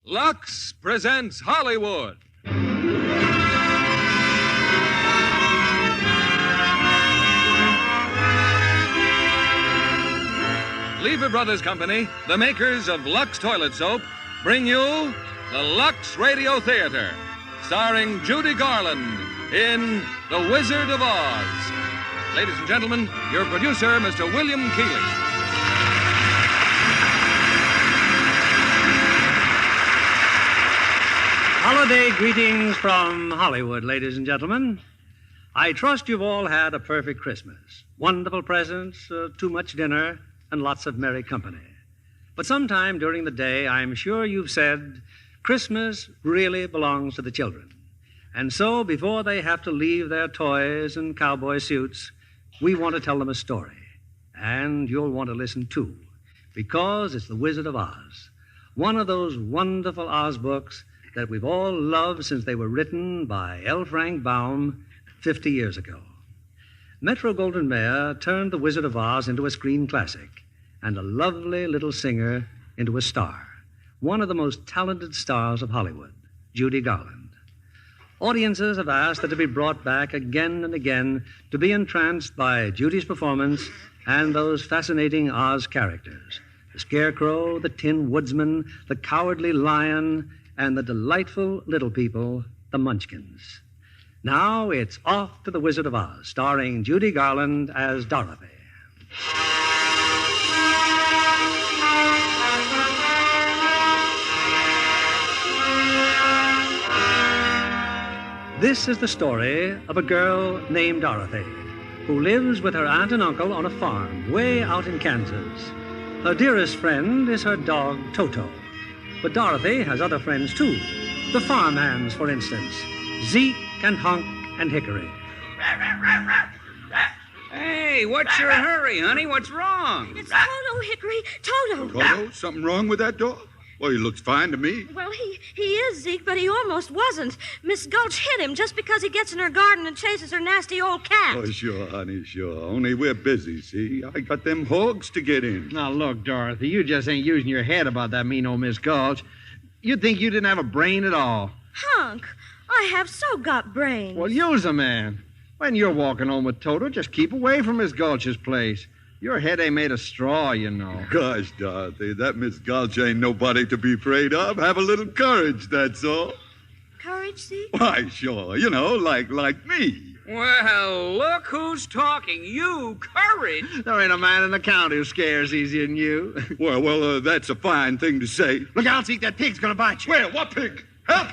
Lux presents Hollywood. Lever Brothers Company, the makers of Lux Toilet Soap, bring you the Lux Radio Theatre, starring Judy Garland in The Wizard of Oz. Ladies and gentlemen, your producer, Mr. William Keighley. Holiday greetings from Hollywood, ladies and gentlemen. I trust you've all had a perfect Christmas. Wonderful presents, too much dinner, and lots of merry company. But sometime during the day, I'm sure you've said, Christmas really belongs to the children. And so, before they have to leave their toys and cowboy suits, we want to tell them a story. And you'll want to listen too, because it's The Wizard of Oz, one of those wonderful Oz books that we've all loved since they were written by L. Frank Baum 50 years ago. Metro-Goldwyn-Mayer turned The Wizard of Oz into a screen classic and a lovely little singer into a star, one of the most talented stars of Hollywood, Judy Garland. Audiences have asked that it be brought back again and again to be entranced by Judy's performance and those fascinating Oz characters, the Scarecrow, the Tin Woodsman, the Cowardly Lion, and the delightful little people, the Munchkins. Now it's off to The Wizard of Oz, starring Judy Garland as Dorothy. This is the story of a girl named Dorothy, who lives with her aunt and uncle on a farm way out in Kansas. Her dearest friend is her dog, Toto. But Dorothy has other friends, too. The farmhands, for instance. Zeke and Hunk and Hickory. Hey, what's your hurry, honey? What's wrong? It's Toto, Hickory. Toto. Toto? Something wrong with that dog? Well, he looks fine to me. Well, he is, Zeke, but he almost wasn't. Miss Gulch hit him just because he gets in her garden and chases her nasty old cat. Oh, sure, honey, sure. Only we're busy, see? I got them hogs to get in. Now, look, Dorothy, you just ain't using your head about that mean old Miss Gulch. You'd think you didn't have a brain at all. Hunk, I have so got brains. Well, use a man. When you're walking home with Toto, just keep away from Miss Gulch's place. Your head ain't made of straw, you know. Gosh, Dorothy, that Miss Gulch ain't nobody to be afraid of. Have a little courage, that's all. Courage, Zeke? Why, sure. You know, like me. Well, look who's talking. You, courage. There ain't a man in the county who scares easier than you. Well, that's a fine thing to say. Look out, Zeke, that pig's gonna bite you. Where? What pig? Help!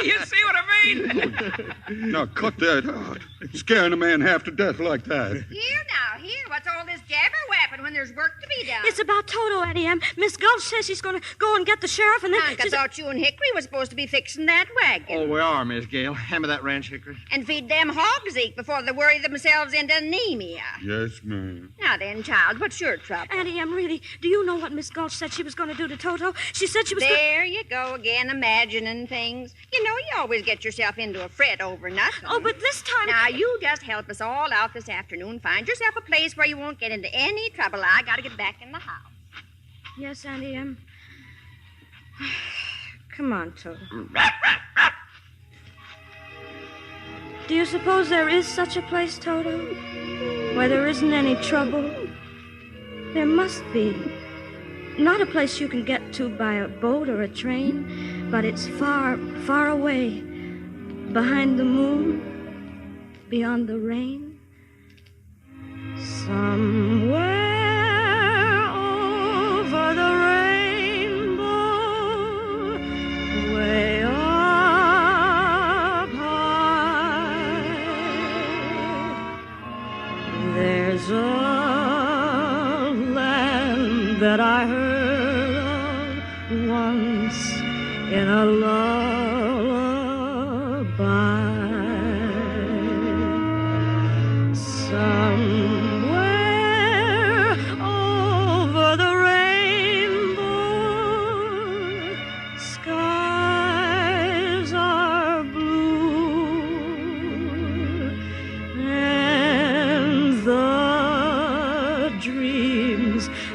You see what I mean? Now, cut that out. Scaring a man half to death like that. Here, what's all this jabber-wapping when there's work to be done? It's about Toto, Auntie Em. Miss Gulch says she's going to go and get the sheriff, and then... I thought you and Hickory was supposed to be fixing that wagon. Oh, we are, Miss Gale. Hand me that wrench, Hickory. And feed them hogs, Zeke, before they worry themselves into anemia. Yes, ma'am. Now then, child, what's your trouble? Auntie Em, really, do you know what Miss Gulch said she was going to do to Toto? She said she was... There you go again, imagining things. You know, you always get yourself into a fret over nothing. Oh, but this time... Now, you just help us all out this afternoon. Find yourself a place where you won't get into any trouble. I got to get back in the house. Yes, Auntie Em. Come on, Toto. Do you suppose there is such a place, Toto, where there isn't any trouble? There must be. Not a place you can get to by a boat or a train, but it's far, far away, behind the moon, beyond the rain. Somewhere over the rainbow, way up high, there's a land that I heard of once in a lullaby.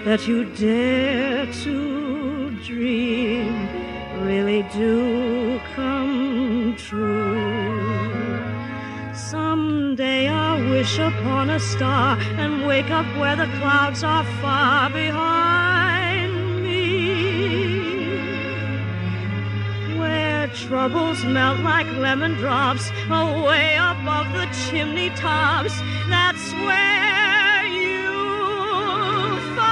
That you dare to dream really do come true. Someday I'll wish upon a star and wake up where the clouds are far behind me, where troubles melt like lemon drops away above the chimney tops. That's where you'll find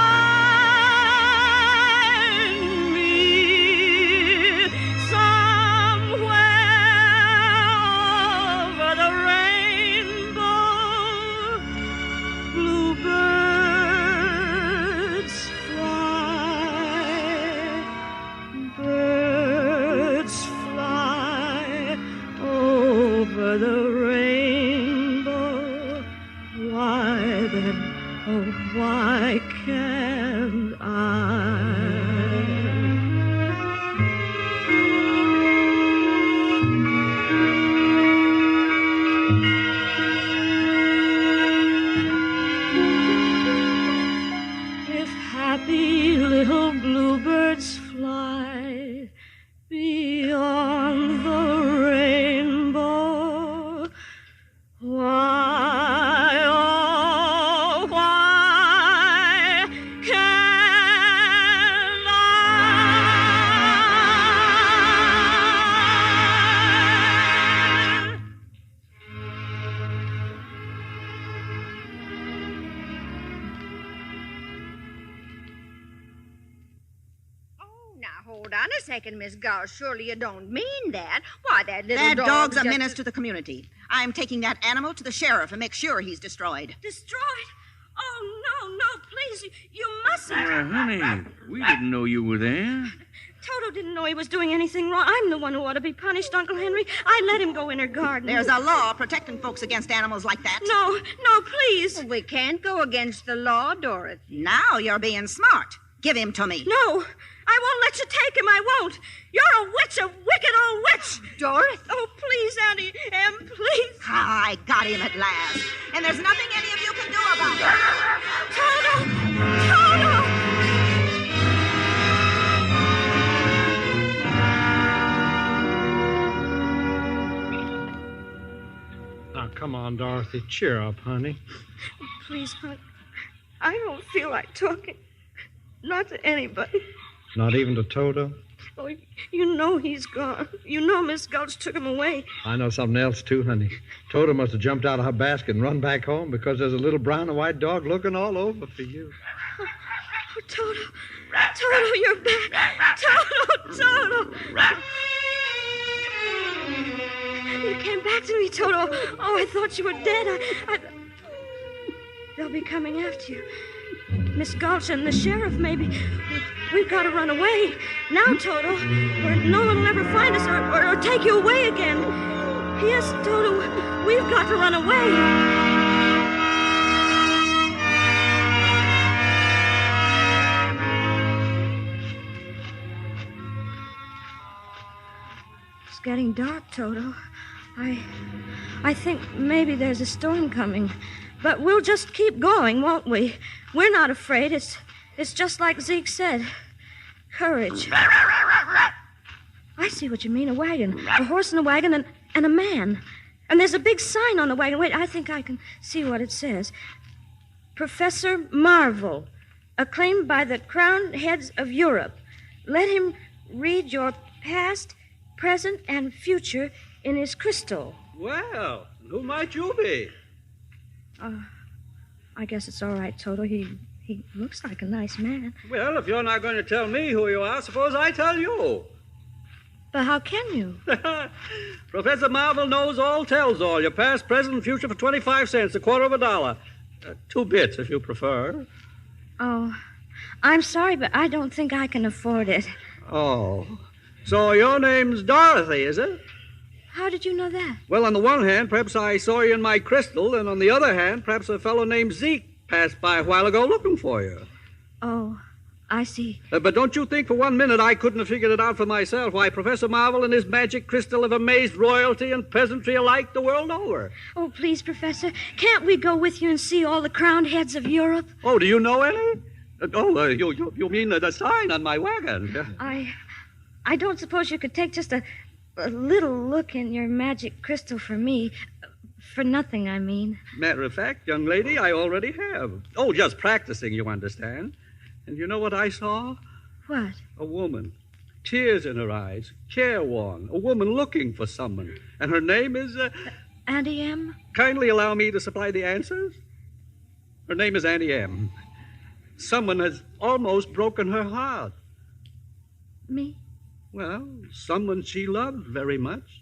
me, somewhere over the rainbow. Bluebirds fly, birds fly over the rainbow. Why then, oh, why can't I? If happy little bluebirds fly beyond the rainbow, why, oh, why can't I? Oh, now hold on a second, Miss Gull. Surely you don't mean that. Why, that little That dog's a just- menace to the community. I'm taking that animal to the sheriff and make sure he's destroyed. Destroyed? Oh, no, please, you mustn't. Honey, we didn't know you were there. Toto didn't know he was doing anything wrong. I'm the one who ought to be punished, Uncle Henry. I let him go in her garden. There's a law protecting folks against animals like that. No, please. Well, we can't go against the law, Dorothy. Now you're being smart. Give him to me. No, I won't let you take him. I won't. You're a witch, a wicked old witch. Dorothy? Oh, please, Auntie Em, please. I got him at last. And there's nothing any of you can do about it. Toto! Now, come on, Dorothy. Cheer up, honey. Please, hon. I don't feel like talking. Not to anybody. Not even to Toto? Oh, you know he's gone. You know Miss Gulch took him away. I know something else, too, honey. Toto must have jumped out of her basket and run back home because there's a little brown and white dog looking all over for you. Oh, Toto. Toto, you're back. Toto. You came back to me, Toto. Oh, I thought you were dead. They'll be coming after you. Miss Gulch and the sheriff, maybe. We've got to run away. Now, Toto, where no one will ever find us or take you away again. Yes, Toto, we've got to run away. It's getting dark, Toto. I think maybe there's a storm coming. But we'll just keep going, won't we? We're not afraid. It's just like Zeke said. Courage. I see what you mean, a wagon. A horse and a wagon and a man. And there's a big sign on the wagon. Wait, I think I can see what it says. Professor Marvel, acclaimed by the crowned heads of Europe. Let him read your past, present, and future in his crystal. Well, who might you be? I guess it's all right, Toto. He looks like a nice man. Well, if you're not going to tell me who you are, suppose I tell you. But how can you? Professor Marvel knows all, tells all. Your past, present, and future for 25 cents, $0.25. 2 bits, if you prefer. Oh, I'm sorry, but I don't think I can afford it. Oh. So your name's Dorothy, is it? How did you know that? Well, on the one hand, perhaps I saw you in my crystal, and on the other hand, perhaps a fellow named Zeke passed by a while ago looking for you. Oh, I see. But don't you think for 1 minute I couldn't have figured it out for myself why Professor Marvel and his magic crystal have amazed royalty and peasantry alike the world over. Oh, please, Professor, can't we go with you and see all the crowned heads of Europe? Oh, do you know any? You mean the sign on my wagon? I don't suppose you could take just a little look in your magic crystal for me. For nothing, I mean. Matter of fact, young lady, I already have. Oh, just practicing, you understand. And you know what I saw? What? A woman. Tears in her eyes, careworn. A woman looking for someone. And her name is... Auntie M? Kindly allow me to supply the answers. Her name is Auntie M. Someone has almost broken her heart. Me? Well, someone she loved very much.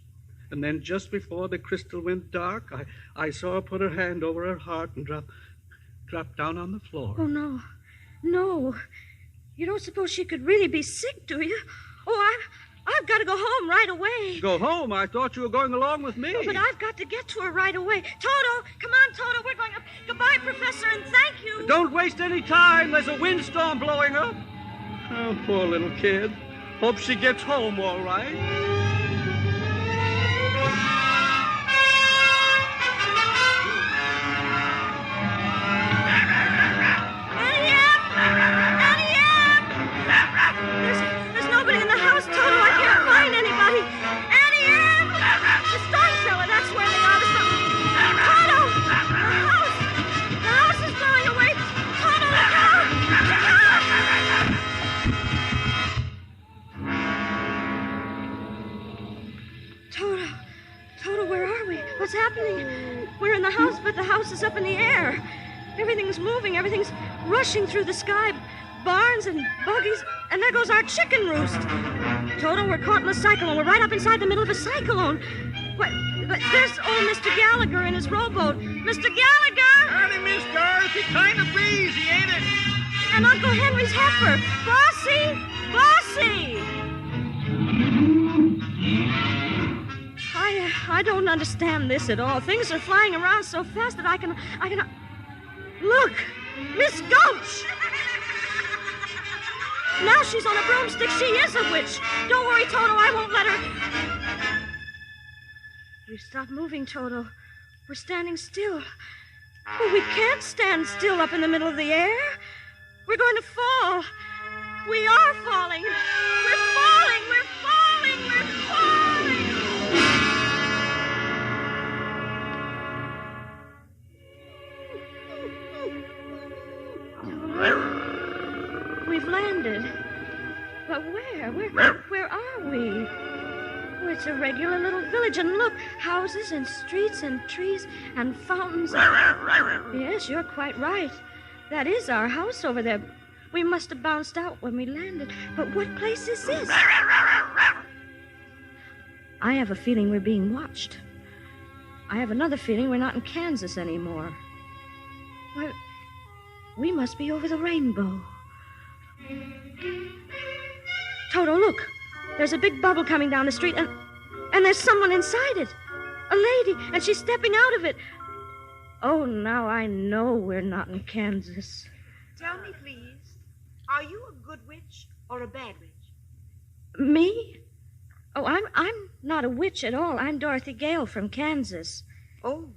And then just before the crystal went dark, I saw her put her hand over her heart and drop down on the floor. Oh, no. No. You don't suppose she could really be sick, do you? Oh, I've got to go home right away. Go home? I thought you were going along with me. Oh, but I've got to get to her right away. Toto, come on, Toto. We're going up. Goodbye, Professor, and thank you. Don't waste any time. There's a windstorm blowing up. Oh, poor little kid. Hope she gets home all right. There's nobody in the house, Toto. I can't find anybody. Annie Ann! The storm cellar, that's where they are. Toto! The house is blowing away. Toto, look out! Toto, where are we? What's happening? We're in the house, but the house is up in the air. Everything's moving. Everything's rushing through the sky. Barns and buggies, and there goes our chicken roost. Toto, we're caught in a cyclone. We're right up inside the middle of a cyclone. But there's old Mr. Gallagher in his rowboat. Mr. Gallagher! Howdy, Miss Dorothy. Kind of breezy, ain't it? And Uncle Henry's heifer. Bossy! Bossy! I don't understand this at all. Things are flying around so fast that I can... Look! Miss Gulch! Now she's on a broomstick. She is a witch. Don't worry, Toto. I won't let her. We've stopped moving, Toto. We're standing still. Oh, we can't stand still up in the middle of the air. We're going to fall. We are falling. We're falling. We're falling. We're falling. We've landed. But where? Where are we? Oh, it's a regular little village, and look, houses and streets and trees and fountains. Yes, you're quite right. That is our house over there. We must have bounced out when we landed. But what place is this? I have a feeling we're being watched. I have another feeling we're not in Kansas anymore. Why, we must be over the rainbow. Toto, look. There's a big bubble coming down the street, and there's someone inside it. A lady, and she's stepping out of it. Oh, now I know we're not in Kansas. Tell me, please, are you a good witch or a bad witch? Me? Oh, I'm not a witch at all. I'm Dorothy Gale from Kansas. Oh,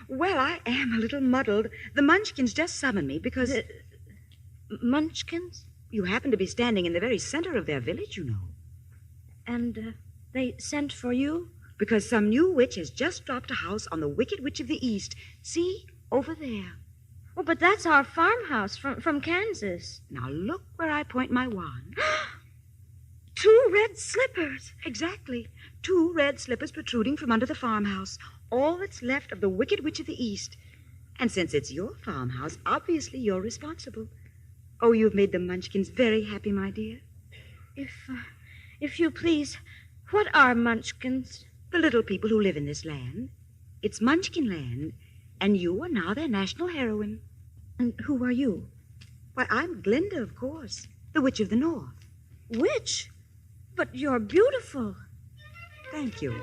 well, I am a little muddled. The Munchkins just summoned me because... Munchkins? You happen to be standing in the very center of their village, you know. And they sent for you? Because some new witch has just dropped a house on the Wicked Witch of the East. See? Over there. Oh, but that's our farmhouse from Kansas. Now look where I point my wand. 2 red slippers. Exactly. 2 red slippers protruding from under the farmhouse. All that's left of the Wicked Witch of the East. And since it's your farmhouse, obviously you're responsible. Oh, you've made the Munchkins very happy, my dear. If you please, what are Munchkins? The little people who live in this land. It's Munchkin land, and you are now their national heroine. And who are you? Why, I'm Glinda, of course, the Witch of the North. Witch? But you're beautiful. Thank you.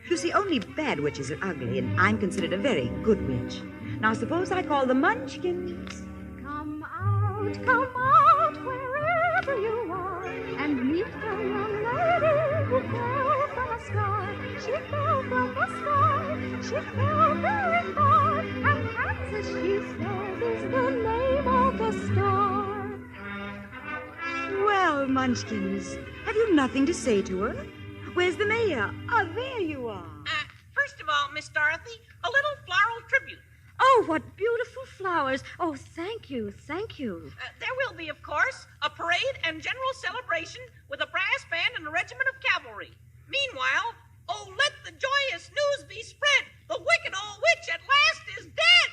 You see, only bad witches are ugly, and I'm considered a very good witch. Now, suppose I call the Munchkins. Come out wherever you are and meet the young lady who fell from the sky. She fell from the sky. She fell very far. And Kansas, she says, is the name of the star. Well, Munchkins, Have you nothing to say to her? Where's the mayor? Oh, there you are. First of all, Miss Dorothy, a little floral tribute. Oh, what beautiful flowers. Oh, thank you, thank you. There will be, of course, a parade and general celebration with a brass band and a regiment of cavalry. Meanwhile, oh, let the joyous news be spread. The wicked old witch at last is dead.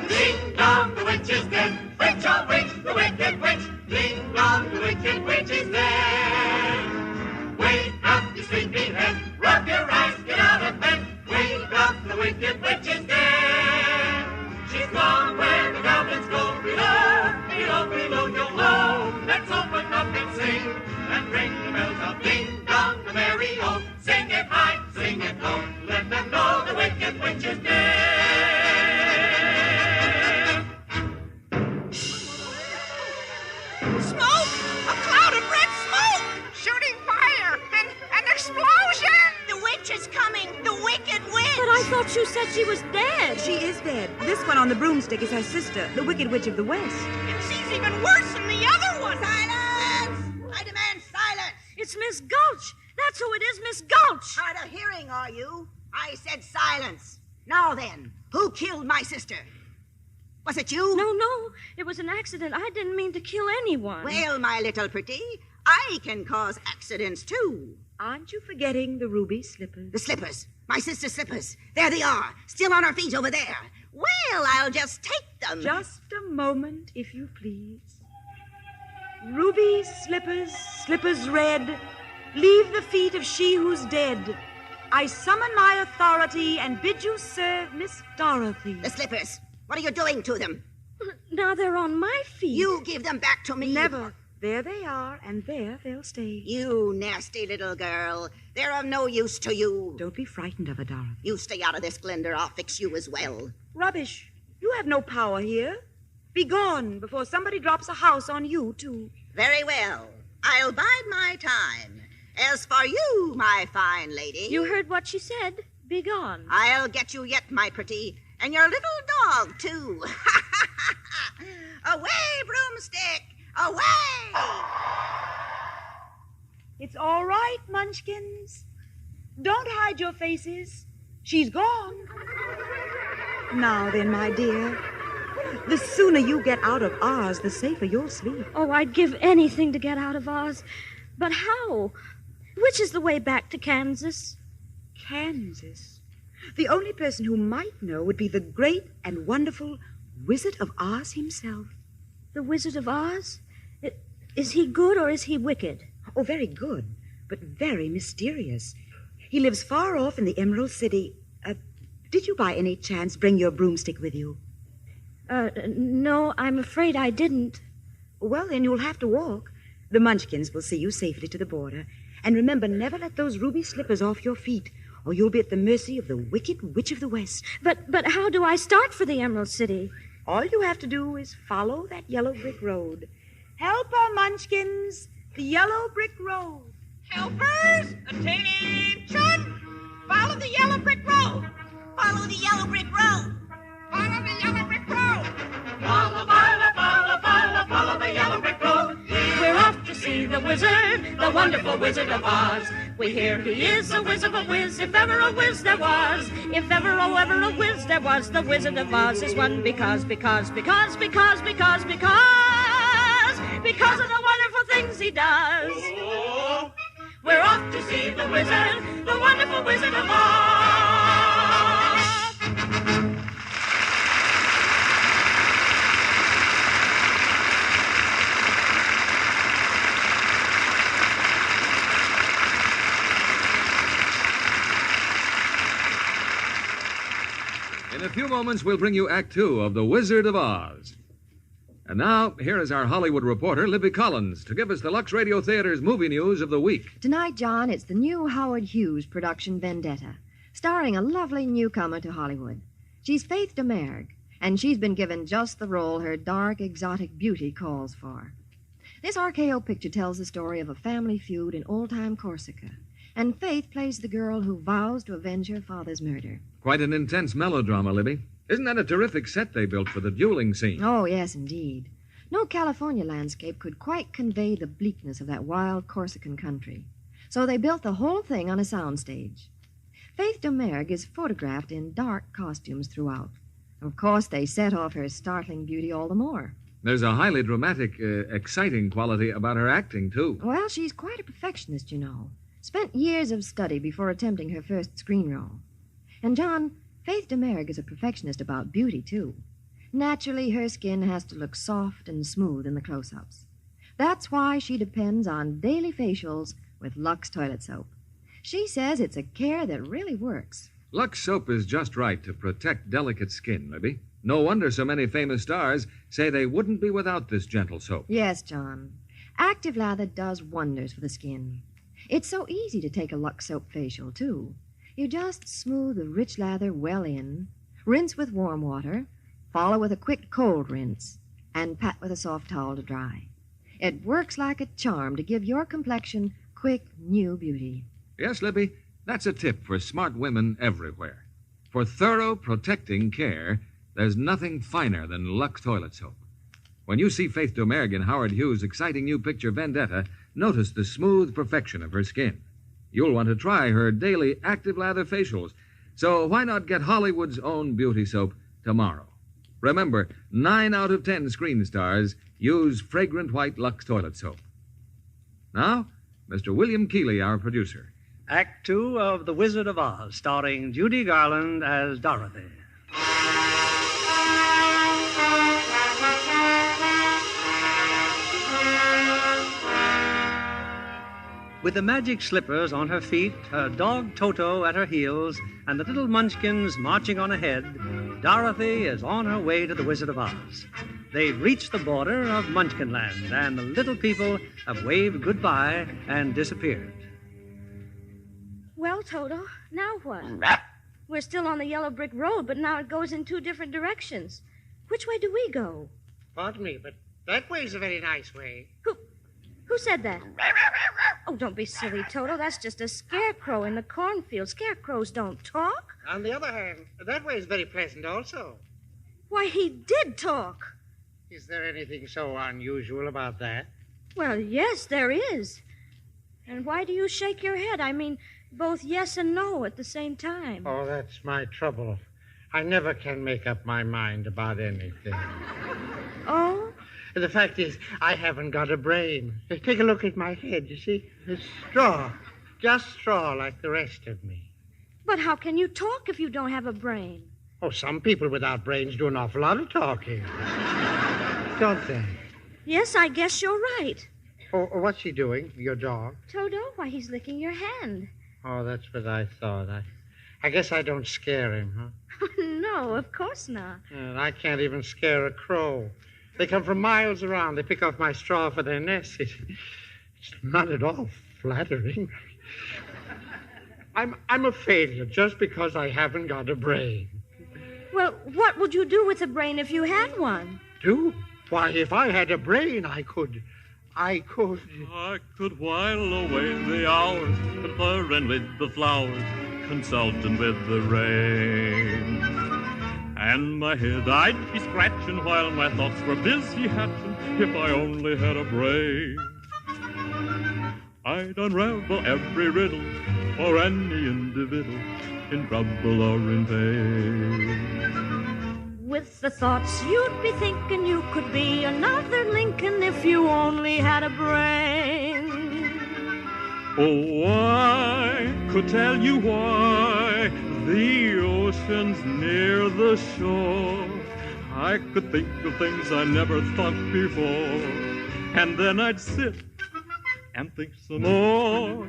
Ding dong, the witch is dead. Witch, oh witch, the wicked witch. Ding dong, the wicked witch is dead. Wake up, you sleepy head. Rub your eyes, get out of bed. Wake up, the wicked witch is dead. She's gone where the goblins go. Below, below, below, yo-ho. Let's open up and sing and ring the bells of ding dong, the merry-o. Sing it high, sing it low. Let them know the wicked witch is dead. Smoke! A cloud of red smoke! Shooting fire! An explosion! The witch is coming! The wicked witch! But I thought you said she was dead. She is dead. This one on the broomstick is her sister, the Wicked Witch of the West. And she's even worse than the other one! Silence! I demand silence! It's Miss Gulch. That's who it is, Miss Gulch. Hard of hearing, are you? I said silence. Now then, who killed my sister? Was it you? No. It was an accident. I didn't mean to kill anyone. Well, my little pretty, I can cause accidents, too. Aren't you forgetting the ruby slippers? The slippers. My sister's slippers. There they are, still on her feet over there. Well, I'll just take them. Just a moment, if you please. Ruby slippers, slippers red, leave the feet of she who's dead. I summon my authority and bid you serve Miss Dorothy. The slippers. What are you doing to them? Now they're on my feet. You give them back to me. Never. There they are, and there they'll stay. You nasty little girl. They're of no use to you. Don't be frightened of her, Dorothy. You stay out of this, Glinda. I'll fix you as well. Rubbish. You have no power here. Be gone before somebody drops a house on you, too. Very well. I'll bide my time. As for you, my fine lady... You heard what she said. Be gone. I'll get you yet, my pretty. And your little dog, too. Away, broomstick! Away! It's all right, Munchkins. Don't hide your faces. She's gone. Now then, my dear, the sooner you get out of Oz, the safer you'll sleep. Oh, I'd give anything to get out of Oz. But how? Which is the way back to Kansas? Kansas? The only person who might know would be the great and wonderful Wizard of Oz himself. The Wizard of Oz? Is he good or is he wicked? Oh, very good, but very mysterious. He lives far off in the Emerald City. Did you by any chance bring your broomstick with you? No, I'm afraid I didn't. Well, then you'll have to walk. The Munchkins will see you safely to the border. And remember, never let those ruby slippers off your feet, or you'll be at the mercy of the Wicked Witch of the West. But how do I start for the Emerald City? All you have to do is follow that yellow brick road. Help her, Munchkins! The yellow brick road. Helpers, attention! Follow the yellow brick road. Follow the yellow brick road. Follow the yellow brick road. Follow, follow, follow, follow, follow the yellow brick road. We're off to see the wizard, the wonderful Wizard of Oz. We hear he is a whiz of a whiz, if ever a whiz there was. If ever, oh, ever a whiz there was, the Wizard of Oz is one because of the wonderful things he does. We're off to see the wizard, the wonderful Wizard of Oz. In a few moments, we'll bring you Act Two of The Wizard of Oz. And now, here is our Hollywood reporter, Libby Collins, to give us the Lux Radio Theater's movie news of the week. Tonight, John, it's the new Howard Hughes production Vendetta, starring a lovely newcomer to Hollywood. She's Faith DeMerg, and she's been given just the role her dark, exotic beauty calls for. This RKO picture tells the story of a family feud in old-time Corsica, and Faith plays the girl who vows to avenge her father's murder. Quite an intense melodrama, Libby. Isn't that a terrific set they built for the dueling scene? Oh, yes, indeed. No California landscape could quite convey the bleakness of that wild Corsican country. So they built the whole thing on a soundstage. Faith Domergue is photographed in dark costumes throughout. Of course, they set off her startling beauty all the more. There's a highly dramatic, exciting quality about her acting, too. Well, she's quite a perfectionist, you know. Spent years of study before attempting her first screen role. And, John, Faith Domergue is a perfectionist about beauty, too. Naturally, her skin has to look soft and smooth in the close-ups. That's why she depends on daily facials with Lux toilet soap. She says it's a care that really works. Lux soap is just right to protect delicate skin, Libby. No wonder so many famous stars say they wouldn't be without this gentle soap. Yes, John. Active lather does wonders for the skin. It's so easy to take a Lux soap facial, too. You just smooth the rich lather well in, rinse with warm water, follow with a quick cold rinse, and pat with a soft towel to dry. It works like a charm to give your complexion quick, new beauty. Yes, Libby, that's a tip for smart women everywhere. For thorough, protecting care, there's nothing finer than Lux toilet soap. When you see Faith Domergue in Howard Hughes' exciting new picture, Vendetta, notice the smooth perfection of her skin. You'll want to try her daily active lather facials. So why not get Hollywood's own beauty soap tomorrow? Remember, 9 out of 10 screen stars use fragrant white Lux toilet soap. Now, Mr. William Keeley, our producer. Act 2 of The Wizard of Oz, starring Judy Garland as Dorothy. With the magic slippers on her feet, her dog Toto at her heels, and the little munchkins marching on ahead, Dorothy is on her way to the Wizard of Oz. They've reached the border of Munchkinland, and the little people have waved goodbye and disappeared. Well, Toto, now what? We're still on the yellow brick road, but now it goes in 2 different directions. Which way do we go? Pardon me, but that way's a very nice way. Who said that? Oh, don't be silly, Toto. That's just a scarecrow in the cornfield. Scarecrows don't talk. On the other hand, that way is very pleasant also. Why, he did talk. Is there anything so unusual about that? Well, yes, there is. And why do you shake your head? I mean, both yes and no at the same time. Oh, that's my trouble. I never can make up my mind about anything. Oh? The fact is, I haven't got a brain. Take a look at my head, you see? It's straw. Just straw like the rest of me. But how can you talk if you don't have a brain? Oh, some people without brains do an awful lot of talking. Don't they? Yes, I guess you're right. Oh, what's he doing, your dog? Toto, why, he's licking your hand. Oh, that's what I thought. I guess I don't scare him, huh? No, of course not. I can't even scare a crow. They come from miles around. They pick off my straw for their nest. It's not at all flattering. I'm a failure just because I haven't got a brain. Well, what would you do with a brain if you had one? Do? Why, if I had a brain, I could I could while away the hours, conferring with the flowers, consulting with the rain. And my head I'd be scratching while my thoughts were busy hatching, if I only had a brain. I'd unravel every riddle for any individual in trouble or in pain. With the thoughts you'd be thinking you could be another Lincoln if you only had a brain. Oh, I could tell you why the ocean's near the shore. I could think of things I never thought before, and then I'd sit and think some more.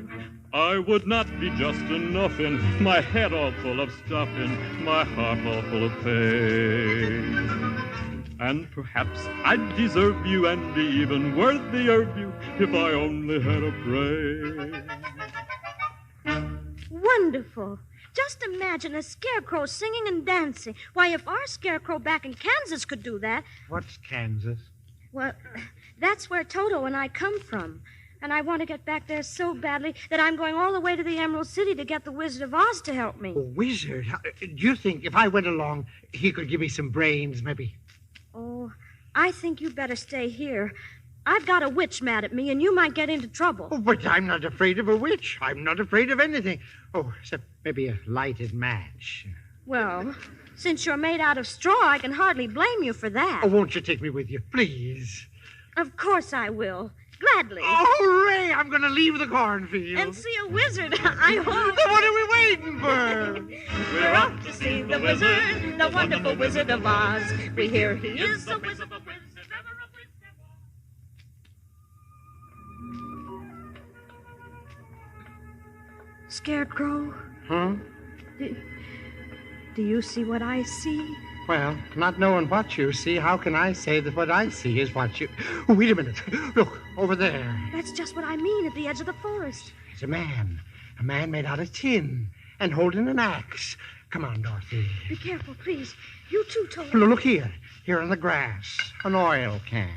I would not be just enough in my head all full of stuffing, my heart all full of pain. And perhaps I'd deserve you and be even worthier of you if I only had a brain. Wonderful. Just imagine a scarecrow singing and dancing. Why, if our scarecrow back in Kansas could do that... What's Kansas? Well, that's where Toto and I come from. And I want to get back there so badly that I'm going all the way to the Emerald City to get the Wizard of Oz to help me. A wizard? Do you think if I went along, he could give me some brains, maybe? Oh, I think you better stay here. I've got a witch mad at me, and you might get into trouble. Oh, but I'm not afraid of a witch. I'm not afraid of anything. Oh, except maybe a lighted match. Well, since you're made out of straw, I can hardly blame you for that. Oh, won't you take me with you, please? Of course I will. Gladly. Oh, hooray! I'm going to leave the cornfield. And see a wizard, I hope. What are we waiting for? We're off to see the wizard, the wonderful Wizard of Oz. We hear he is the wizard of Oz. Scarecrow? Huh? Do you see what I see? Well, not knowing what you see, how can I say that what I see is what you... Oh, wait a minute. Look, over there. That's just what I mean, at the edge of the forest. It's a man. A man made out of tin and holding an axe. Come on, Dorothy. Be careful, please. You too, Toto. Look here. Here on the grass. An oil can.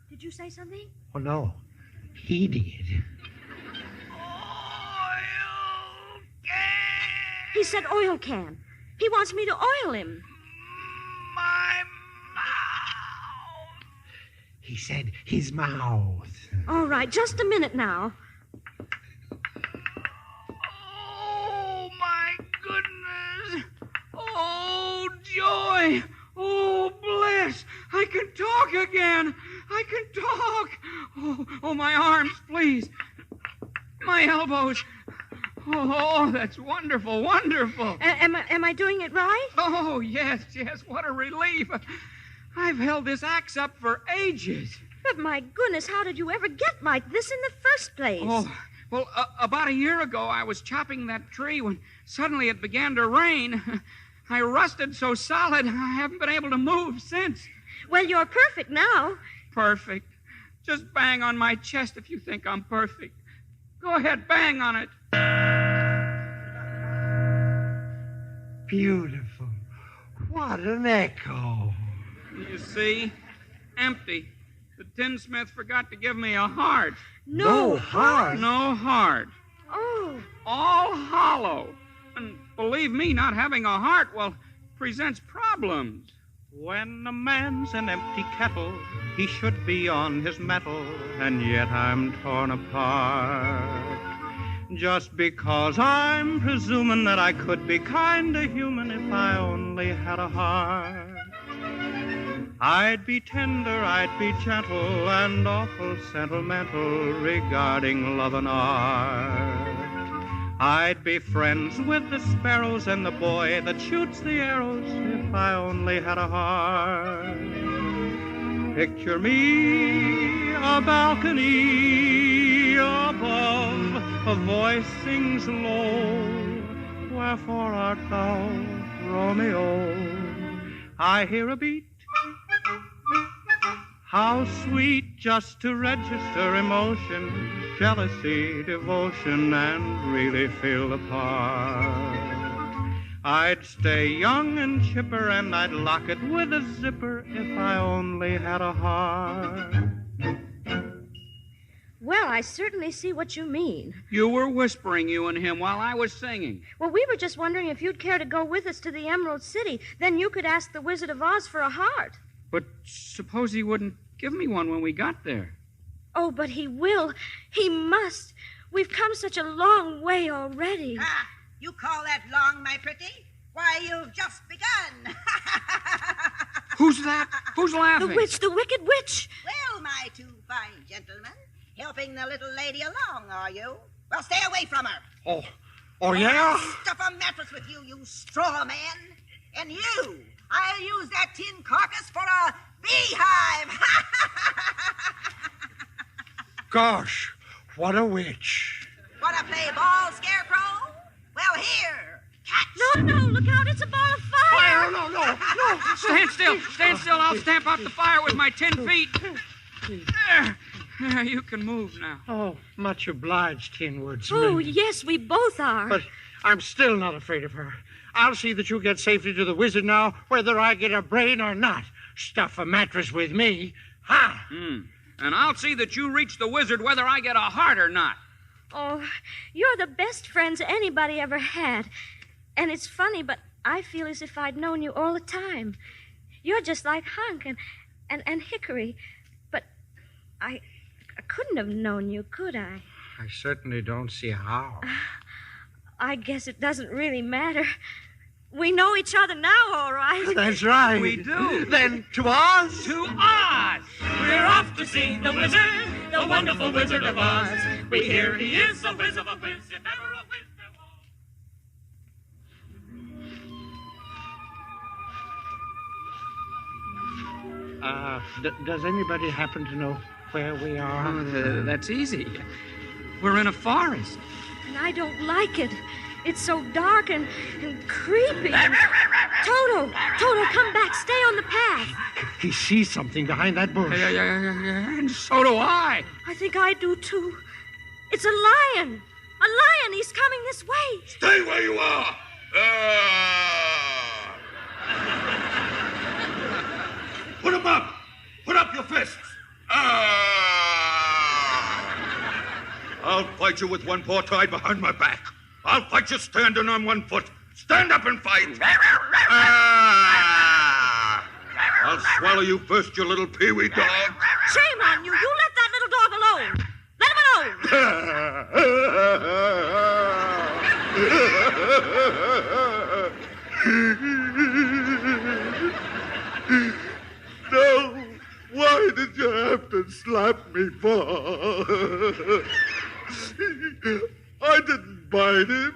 Did you say something? Oh, no. He did. He said oil can. He wants me to oil him. My mouth. He said his mouth. All right, just a minute now. Oh, my goodness. Oh, joy. Oh, bliss. I can talk again. I can talk. Oh, my arms, please. My elbows. Oh, that's wonderful, wonderful. Am I doing it right? Oh, yes, what a relief. I've held this axe up for ages. But my goodness, how did you ever get like this in the first place? Oh, well, about a year ago, I was chopping that tree when suddenly it began to rain. I rusted so solid, I haven't been able to move since. Well, you're perfect now. Perfect? Just bang on my chest if you think I'm perfect. Go ahead, bang on it. Beautiful. What an echo. You see? Empty. The tinsmith forgot to give me a heart. No heart? No heart. Oh. All hollow. And believe me, not having a heart, well, presents problems. When a man's an empty kettle, he should be on his mettle, and yet I'm torn apart. Just because I'm presuming that I could be kinda human if I only had a heart. I'd be tender, I'd be gentle, and awful sentimental regarding love and art. I'd be friends with the sparrows and the boy that shoots the arrows if I only had a heart. Picture me, a balcony above, a voice sings low, wherefore art thou, Romeo? I hear a beat, how sweet just to register emotion, jealousy, devotion, and really feel the part. I'd stay young and chipper, and I'd lock it with a zipper if I only had a heart. Well, I certainly see what you mean. You were whispering, you and him, while I was singing. Well, we were just wondering if you'd care to go with us to the Emerald City. Then you could ask the Wizard of Oz for a heart. But suppose he wouldn't give me one when we got there. Oh, but he will. He must. We've come such a long way already. Ah, you call that long, my pretty? Why, you've just begun. Who's that? Who's laughing? The witch, the wicked witch. Well, my two fine gentlemen, helping the little lady along, are you? Well, stay away from her. Oh, yeah? I'll stuff a mattress with you, you straw man. And you, I'll use that tin carcass for a beehive. Gosh, what a witch. Want to play ball, Scarecrow? Well, here. Catch. No, look out, it's a ball of fire. No. Stand still. I'll stamp out the fire with my 10 feet. There, you can move now. Oh, much obliged, Tin Woodsman. Oh, yes, we both are. But I'm still not afraid of her. I'll see that you get safely to the wizard now, whether I get a brain or not. Stuff a mattress with me. Ha! And I'll see that you reach the wizard whether I get a heart or not. Oh, you're the best friends anybody ever had. And it's funny, but I feel as if I'd known you all the time. You're just like Hunk and Hickory. But I couldn't have known you, could I? I certainly don't see how. I guess it doesn't really matter. We know each other now, all right. That's right. We do. Then to Oz? To Oz! We're off to see the wizard, the wonderful Wizard of Oz. We hear he is a whiz of a whiz, if ever a whiz there was. Does anybody happen to know where we are? Oh, that's easy. We're in a forest. And I don't like it. It's so dark and creepy. Toto, come back. Stay on the path. He sees something behind that bush. And so do I. I think I do, too. It's a lion. A lion. He's coming this way. Stay where you are. Put him up. Put up your fists. I'll fight you with one paw tied behind my back. I'll fight you standing on one foot. Stand up and fight. I'll swallow you first, you little peewee dog. Shame on you. You let that little dog alone. Let him alone. No. Why did you have to slap me for? I didn't bite him.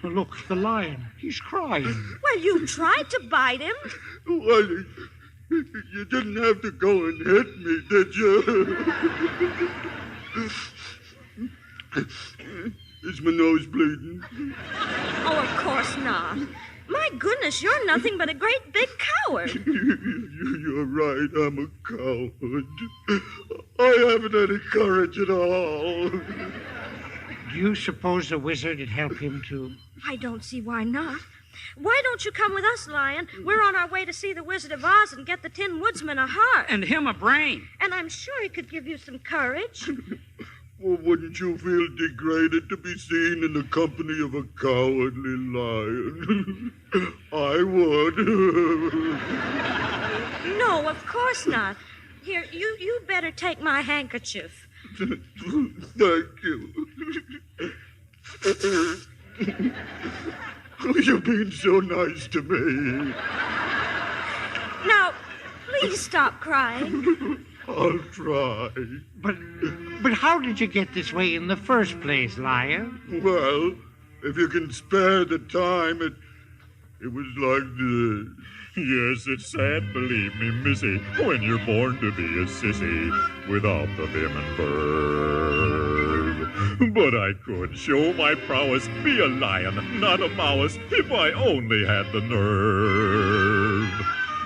Look, the lion. He's crying. Well, you tried to bite him. Well, you didn't have to go and hit me, did you? Is my nose bleeding? Oh, of course not. My goodness, you're nothing but a great big coward. You're right, I'm a coward. I haven't any courage at all. Do you suppose the wizard would help him to... I don't see why not. Why don't you come with us, Lion? We're on our way to see the Wizard of Oz and get the Tin Woodsman a heart. And him a brain. And I'm sure he could give you some courage. Well, wouldn't you feel degraded to be seen in the company of a cowardly lion? I would. No, of course not. Here, you better take my handkerchief. Thank you. You've been so nice to me. Now, please stop crying. I'll try. But how did you get this way in the first place, Lion? Well, if you can spare the time, it was like this. Yes, it's sad, believe me, missy, when you're born to be a sissy without the vim and verve. But I could show my prowess, be a lion, not a mouse, if I only had the nerve.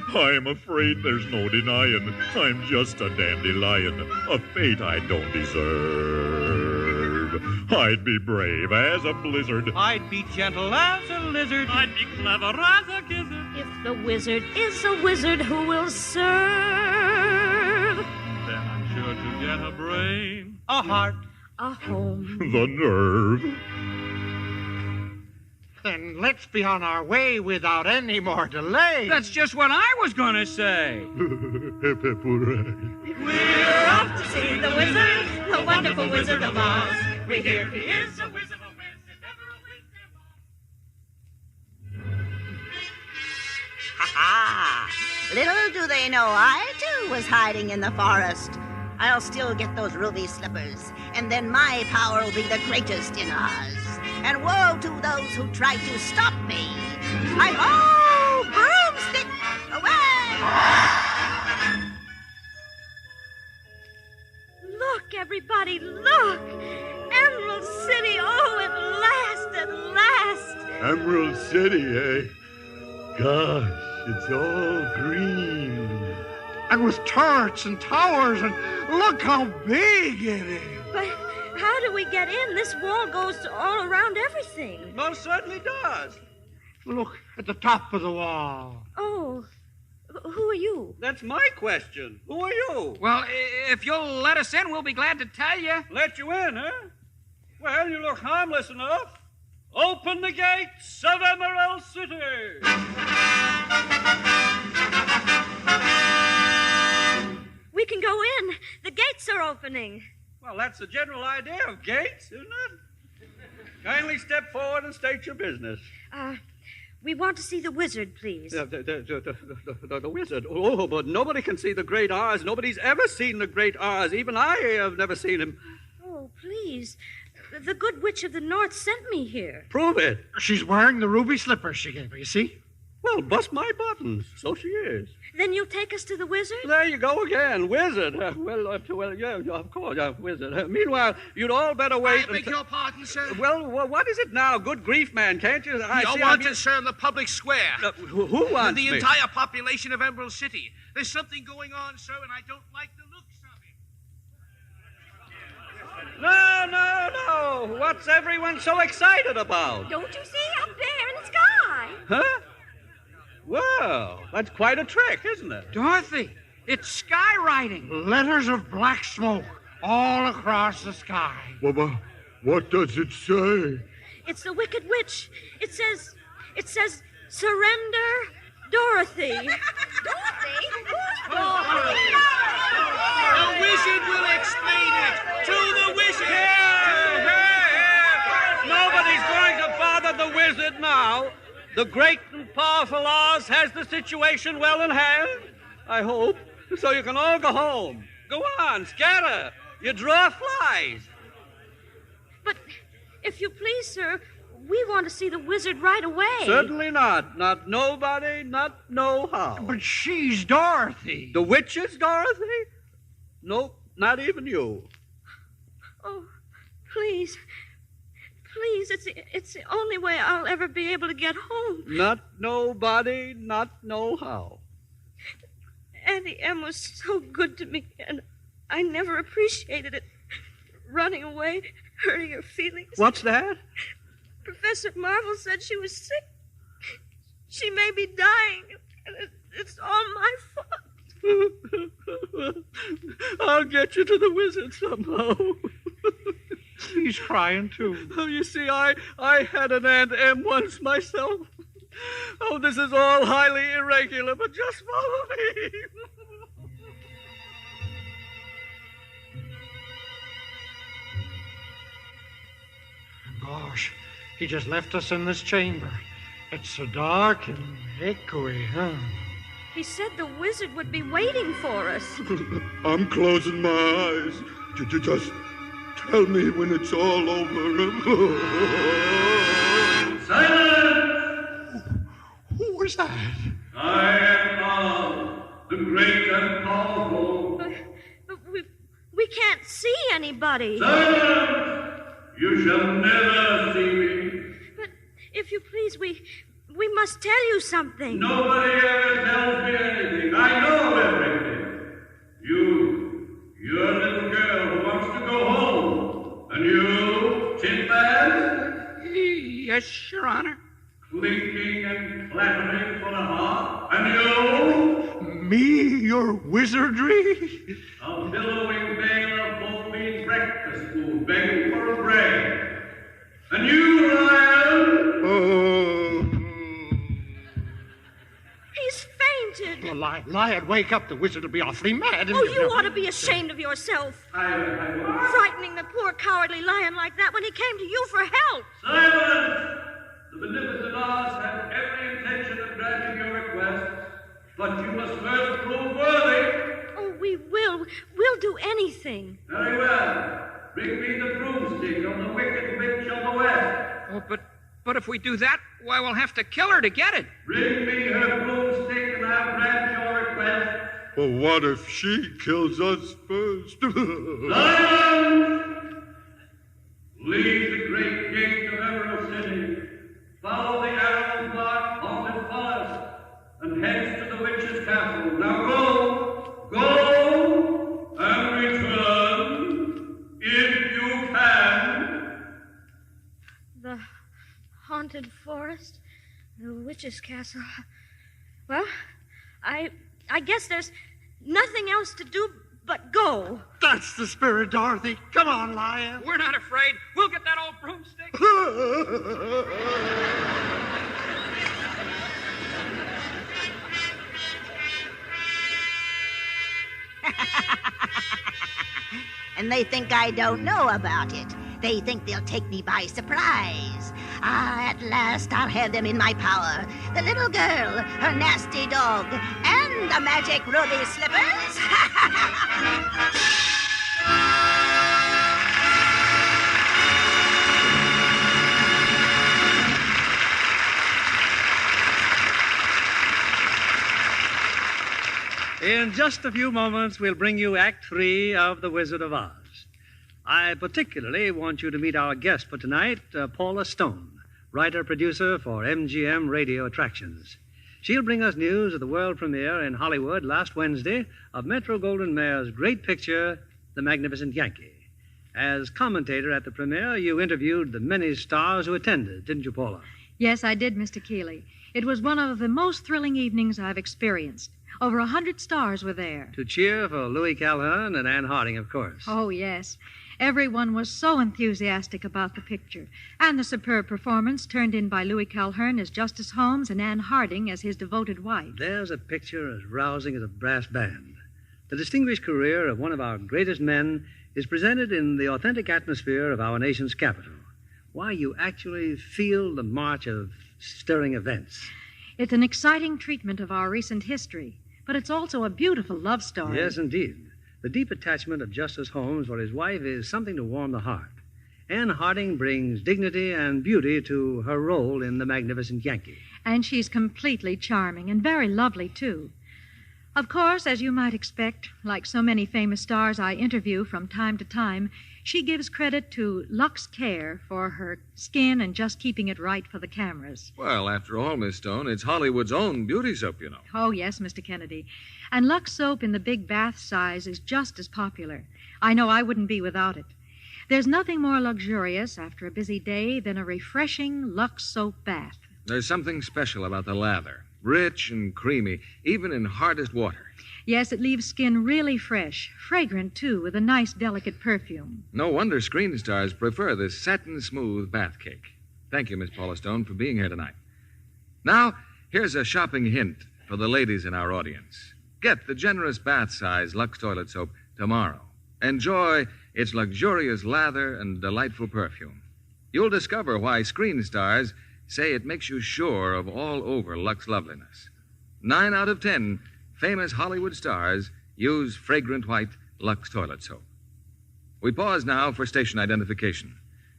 I'm afraid there's no denying I'm just a dandelion, a fate I don't deserve. I'd be brave as a blizzard. I'd be gentle as a lizard. I'd be clever as a gizzard. If the wizard is a wizard who will serve, then I'm sure to get a brain, a heart, a home, the nerve. Then let's be on our way without any more delay. That's just what I was going to say. Hip, hip, hooray. We're off to see the wizard, the wonderful Wizard of Oz. We hear he is a whiz of a whiz, if ever a whiz there was. Ha-ha! Little do they know I, too, was hiding in the forest. I'll still get those ruby slippers, and then my power will be the greatest in Oz. And woe to those who try to stop me. I'm all broomstick away! Look, everybody, look! Emerald City, oh, at last! Emerald City, eh? Gosh, it's all green. And with turrets and towers, and look how big it is. But how do we get in? This wall goes all around everything. Most certainly does. Look at the top of the wall. Oh, who are you? That's my question. Who are you? Well, if you'll let us in, we'll be glad to tell you. Let you in, huh? Well, you look harmless enough. Open the gates of Emerald City. We can go in. The gates are opening. Well, that's the general idea of gates, isn't it? Kindly step forward and state your business. We want to see the wizard, please. The wizard. Oh, but nobody can see the Great Oz. Nobody's ever seen the Great Oz. Even I have never seen him. Oh, please. The good witch of the north sent me here. Prove it. She's wearing the ruby slippers she gave me, you see? Well, bust my buttons. So she is. Then you'll take us to the wizard? There you go again. Wizard. Yeah, of course, wizard. Meanwhile, you'd all better wait. I beg your pardon, sir? Well, what is it now? Good grief, man, can't you? You're wanted, sir, in the public square. Who wants the me? entire population of Emerald City. There's something going on, sir, and I don't like the looks of it. No. What's everyone so excited about? Don't you see up there in the sky? Huh? Well, that's quite a trick, isn't it? Dorothy, it's skywriting. Letters of black smoke all across the sky. Baba, what does it say? It's the Wicked Witch. It says, surrender, Dorothy. Dorothy? Who's Dorothy? The wizard will explain it. To the wizard. Nobody's going to bother the wizard now. The great and powerful Oz has the situation well in hand, I hope, so you can all go home. Go on, scatter. You draw flies. But if you please, sir, we want to see the wizard right away. Certainly not. Not nobody, not no how. But she's Dorothy. The witch is Dorothy? Nope, not even you. Oh, please. Please, it's the only way I'll ever be able to get home. Not nobody, not no how. Auntie Em was so good to me, and I never appreciated it. Running away, hurting her feelings. What's that? Professor Marvel said she was sick. She may be dying, and it's all my fault. I'll get you to the wizard somehow. He's crying, too. Oh, you see, I had an Aunt Em once myself. Oh, this is all highly irregular, but just follow me. Gosh, he just left us in this chamber. It's so dark and echoey, huh? He said the wizard would be waiting for us. I'm closing my eyes. Just tell me when it's all over. Silence! Who was that? I am Oz, the great and powerful. But we can't see anybody. Silence! You shall never see me. But if you please, we must tell you something. Nobody ever tells me anything. I know everything. You're a little girl who wants to go home. And you, Tin Man? Yes, Your Honor. Clinking and clattering for a heart. And you? Me, your wizardry? A billowing bale of whole-bean breakfast food begging for a break. And you, Lion? He's fainted. Well, Lion, wake up. The wizard will be awfully mad. Oh, you ought to be ashamed of yourself. Frightening the poor cowardly lion like that when he came to you for help. Silence! The beneficent Oz have every intention of granting your request, but you must first prove worthy. Oh, we will. We'll do anything. Very well. Bring me the broomstick of the Wicked Witch of the West. Oh, but if we do that, why, we'll have to kill her to get it. Bring me her broomstick and I'll grant your request. But what if she kills us first? Silence! Leave the great gate of Emerald City. Follow the arrow bark haunted forest and head to the witch's castle. Now go, and return if you can. The haunted forest, the witch's castle. Well, I guess there's nothing else to do but go. That's the spirit, Dorothy. Come on, Lion. We're not afraid. We'll get that old broomstick. And they think I don't know about it. They think they'll take me by surprise. At last I'll have them in my power. The little girl, her nasty dog, and the magic ruby slippers. In just a few moments, we'll bring you Act 3 of The Wizard of Oz. I particularly want you to meet our guest for tonight, Paula Stone, writer-producer for MGM Radio Attractions. She'll bring us news of the world premiere in Hollywood last Wednesday of Metro-Goldwyn-Mayer's great picture, The Magnificent Yankee. As commentator at the premiere, you interviewed the many stars who attended, didn't you, Paula? Yes, I did, Mr. Keeley. It was one of the most thrilling evenings I've experienced. Over 100 stars were there. To cheer for Louis Calhoun and Anne Harding, of course. Oh, yes. Everyone was so enthusiastic about the picture. And the superb performance turned in by Louis Calhoun as Justice Holmes and Anne Harding as his devoted wife. There's a picture as rousing as a brass band. The distinguished career of one of our greatest men is presented in the authentic atmosphere of our nation's capital. Why, you actually feel the march of stirring events. It's an exciting treatment of our recent history, but it's also a beautiful love story. Yes, indeed. The deep attachment of Justice Holmes for his wife is something to warm the heart. Anne Harding brings dignity and beauty to her role in The Magnificent Yankee. And she's completely charming and very lovely, too. Of course, as you might expect, like so many famous stars I interview from time to time, she gives credit to Lux Care for her skin and just keeping it right for the cameras. Well, after all, Miss Stone, it's Hollywood's own beauty soap, you know. Oh, yes, Mr. Kennedy. And Lux soap in the big bath size is just as popular. I know I wouldn't be without it. There's nothing more luxurious after a busy day than a refreshing Lux soap bath. There's something special about the lather. Rich and creamy, even in hardest water. Yes, it leaves skin really fresh, fragrant, too, with a nice, delicate perfume. No wonder screen stars prefer this satin-smooth bath cake. Thank you, Miss Paula Stone, for being here tonight. Now, here's a shopping hint for the ladies in our audience. Get the generous bath-size Lux toilet soap tomorrow. Enjoy its luxurious lather and delightful perfume. You'll discover why screen stars say it makes you sure of all-over Lux loveliness. 9 out of 10 famous Hollywood stars use fragrant white Lux toilet soap. We pause now for station identification.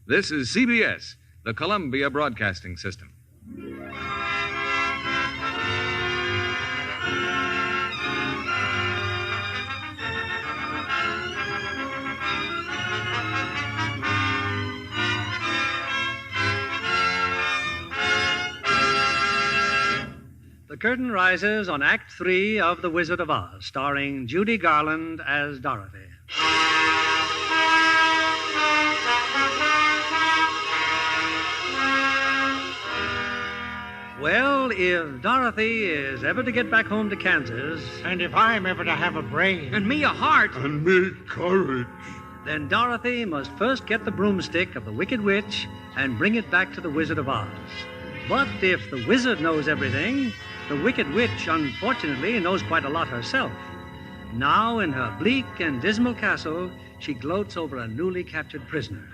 This is CBS, the Columbia Broadcasting System. The curtain rises on Act 3 of The Wizard of Oz, starring Judy Garland as Dorothy. Well, if Dorothy is ever to get back home to Kansas... And if I'm ever to have a brain... And me a heart... And me courage... Then Dorothy must first get the broomstick of the Wicked Witch and bring it back to the Wizard of Oz. But if the wizard knows everything... The Wicked Witch, unfortunately, knows quite a lot herself. Now, in her bleak and dismal castle, she gloats over a newly captured prisoner.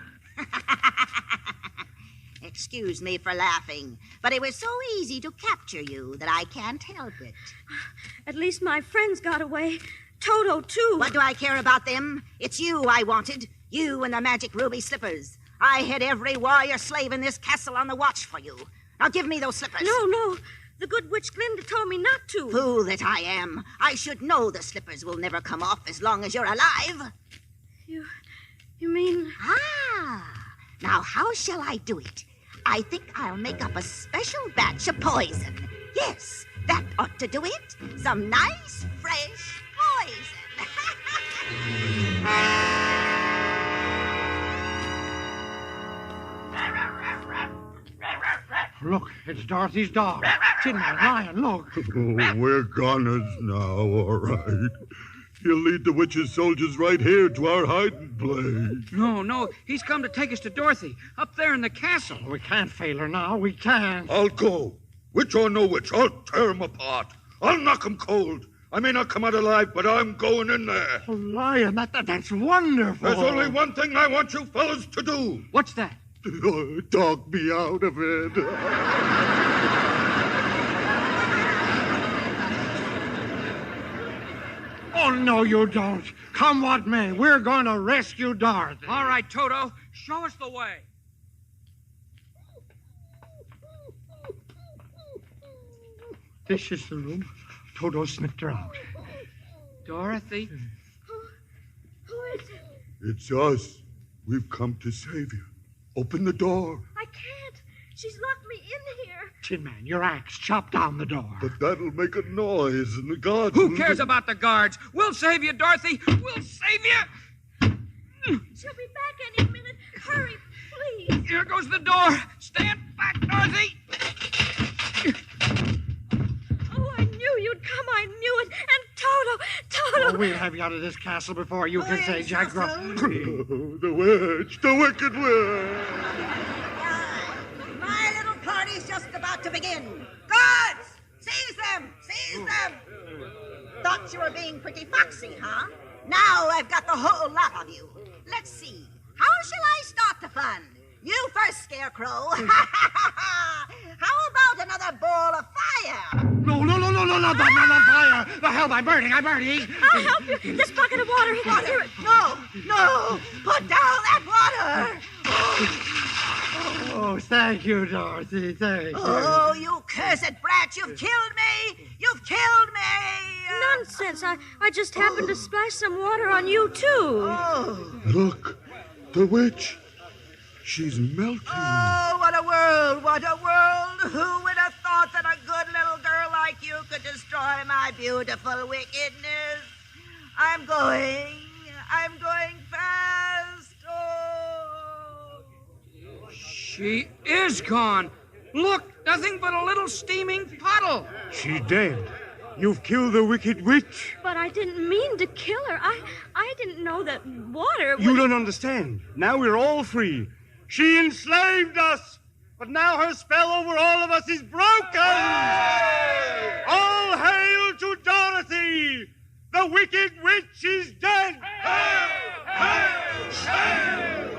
Excuse me for laughing, but it was so easy to capture you that I can't help it. At least my friends got away. Toto, too. What do I care about them? It's you I wanted. You and the magic ruby slippers. I had every warrior slave in this castle on the watch for you. Now give me those slippers. No. The good witch Glinda told me not to. Fool that I am. I should know the slippers will never come off as long as you're alive. You mean... Now how shall I do it? I think I'll make up a special batch of poison. Yes, that ought to do it. Some nice, fresh poison. Look, it's Dorothy's dog. It's in there, Lion, look. Oh, we're goners now, all right. He'll lead the witch's soldiers right here to our hiding place. No. He's come to take us to Dorothy, up there in the castle. We can't fail her now. We can't. I'll go. Witch or no witch, I'll tear him apart. I'll knock him cold. I may not come out alive, but I'm going in there. Oh, Lion, that's wonderful. There's only one thing I want you fellas to do. What's that? Talk me out of it. Oh, no, you don't. Come what may, we're going to rescue Dorothy. All right, Toto, show us the way. This is the room. Toto sniffed her out. Dorothy? Who is it? It's us. We've come to save you. Open the door. I can't. She's locked me in here. Tin Man, your axe, chop down the door. But that'll make a noise, and the guards... Who cares about the guards? We'll save you, Dorothy. We'll save you. She'll be back any minute. Hurry, please. Here goes the door. Stand back, Dorothy. Oh, I knew you'd come. I knew it. And Toto. Oh, we'll have you out of this castle before you can say Jack Gruff. The witch, the wicked witch. My little party's just about to begin. Guards! Seize them! Seize them! Thought you were being pretty foxy, huh? Now I've got the whole lot of you. Let's see. How shall I start the fun? You first, Scarecrow. How about another ball of fire? No, not fire. The hell, I'm burning. I'll help you. This bucket of water. Here. No. Put down that water. Oh, thank you, Dorothy. Thank you. Oh, you cursed brat. You've killed me. You've killed me. Nonsense. I just happened to splash some water on you, too. Oh. Look, the witch. She's melting. Oh, what a world, what a world. Who would have thought that a good little girl like you could destroy my beautiful wickedness? I'm going fast. Oh. She is gone. Look, nothing but a little steaming puddle. She's dead. You've killed the wicked witch. But I didn't mean to kill her. I didn't know that water would... You don't understand. Now we're all free. She enslaved us, but now her spell over all of us is broken. Hey! All hail to Dorothy! The wicked witch is dead! Hail! Hail! Hail!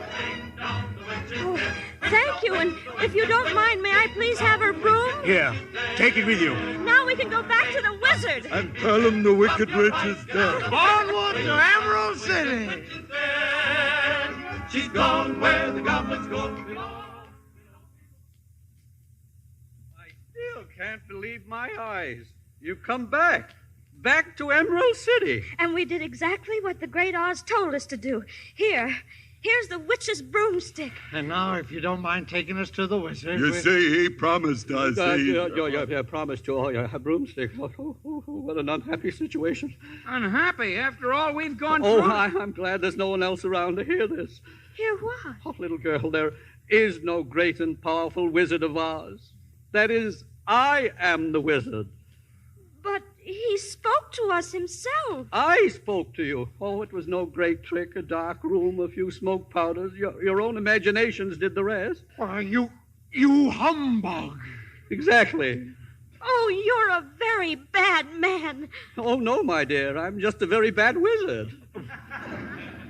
Oh, thank you, and if you don't mind, may I please have her broom? Here, take it with you. Now we can go back to the wizard. And tell him the wicked witch is dead. Onward to Emerald City! She's gone where the goblins go. I still can't believe my eyes. You've come back to Emerald City. And we did exactly what the Great Oz told us to do. Here's the witch's broomstick. And now, if you don't mind taking us to the wizard... You see, he promised us. Yeah, promised to. A broomstick. Oh, what an unhappy situation. Unhappy after all we've gone through? Oh, I'm glad there's no one else around to hear this. Hear what? Oh, little girl, there is no great and powerful Wizard of Oz. That is, I am the wizard. But he spoke to us himself. I spoke to you. Oh, it was no great trick, a dark room, a few smoke powders. Your own imaginations did the rest. Why, you humbug. Exactly. Oh, you're a very bad man. Oh, no, my dear. I'm just a very bad wizard.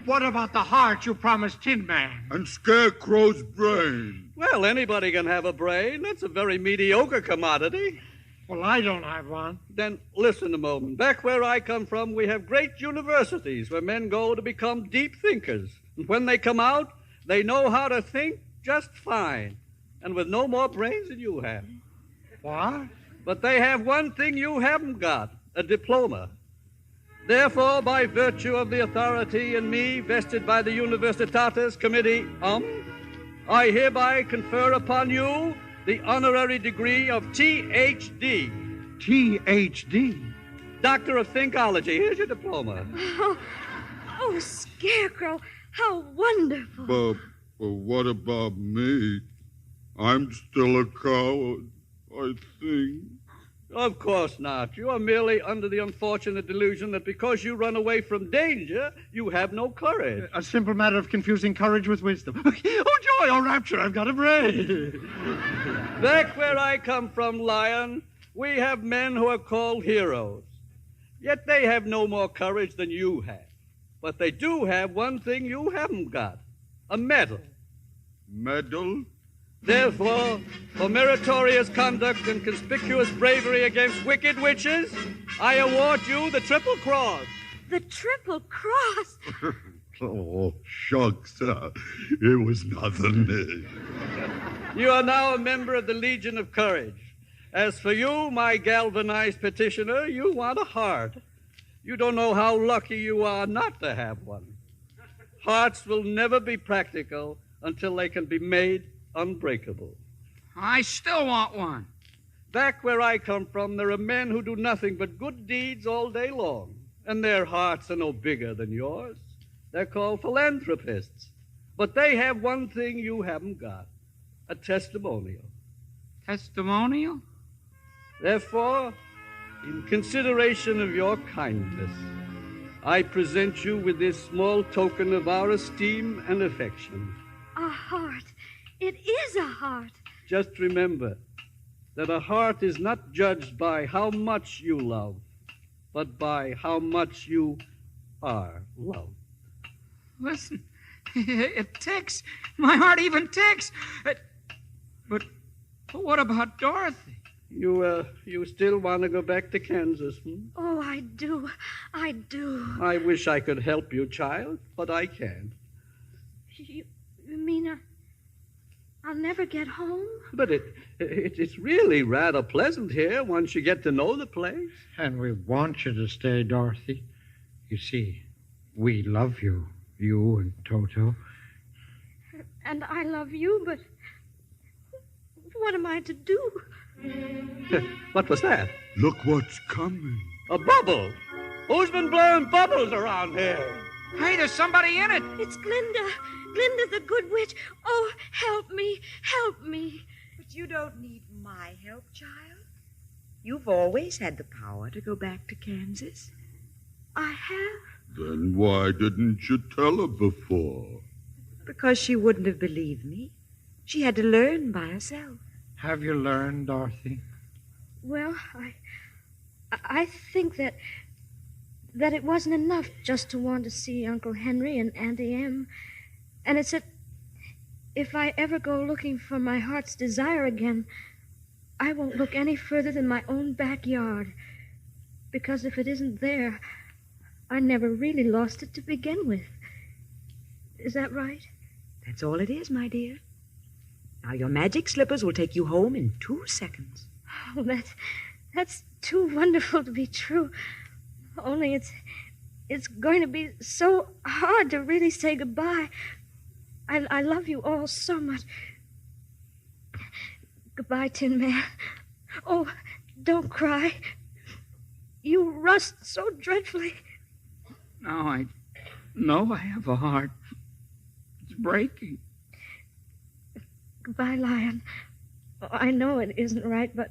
What about the heart you promised Tin Man? And Scarecrow's brain. Well, anybody can have a brain. That's a very mediocre commodity. Well, I don't have one. Then listen a moment. Back where I come from, we have great universities where men go to become deep thinkers. And when they come out, they know how to think just fine. And with no more brains than you have. What? But they have one thing you haven't got, a diploma. Therefore, by virtue of the authority in me vested by the Universitatis Committee, I hereby confer upon you the honorary degree of Ph.D. Ph.D.? Doctor of Thinkology. Here's your diploma. Oh, Scarecrow, how wonderful. But what about me? I'm still a coward, I think. Of course not. You are merely under the unfortunate delusion that because you run away from danger, you have no courage. A simple matter of confusing courage with wisdom. Oh, joy, oh, rapture, I've got a brain. Back where I come from, Lion, we have men who are called heroes. Yet they have no more courage than you have. But they do have one thing you haven't got, a medal. Medal? Therefore, for meritorious conduct and conspicuous bravery against wicked witches, I award you the Triple Cross. The Triple Cross? Oh, shucks. It was nothing. You are now a member of the Legion of Courage. As for you, my galvanized petitioner, you want a heart. You don't know how lucky you are not to have one. Hearts will never be practical until they can be made unbreakable. I still want one. Back where I come from, there are men who do nothing but good deeds all day long, and their hearts are no bigger than yours. They're called philanthropists. But they have one thing you haven't got, a testimonial. Testimonial? Therefore, in consideration of your kindness, I present you with this small token of our esteem and affection. A heart. It is a heart. Just remember that a heart is not judged by how much you love, but by how much you are loved. Listen, it ticks. My heart even ticks. But what about Dorothy? You still want to go back to Kansas, Oh, I do. I do. I wish I could help you, child, but I can't. You mean I'll never get home? But it's really rather pleasant here once you get to know the place. And we want you to stay, Dorothy. You see, we love you, you and Toto. And I love you, but what am I to do? What was that? Look what's coming. A bubble. Who's been blowing bubbles around here? Hey, there's somebody in it. It's Glinda. Glinda the Good Witch. Oh, help me. Help me. But you don't need my help, child. You've always had the power to go back to Kansas. I have? Then why didn't you tell her before? Because she wouldn't have believed me. She had to learn by herself. Have you learned, Dorothy? Well, I think that it wasn't enough just to want to see Uncle Henry and Auntie Em. And it's that if I ever go looking for my heart's desire again, I won't look any further than my own backyard. Because if it isn't there, I never really lost it to begin with. Is that right? That's all it is, my dear. Now, your magic slippers will take you home in 2 seconds. Oh, that's too wonderful to be true. Only it's going to be so hard to really say goodbye. I love you all so much. Goodbye, Tin Man. Oh, don't cry. You rust so dreadfully. Now I know I have a heart. It's breaking. Goodbye, Lion. Oh, I know it isn't right, but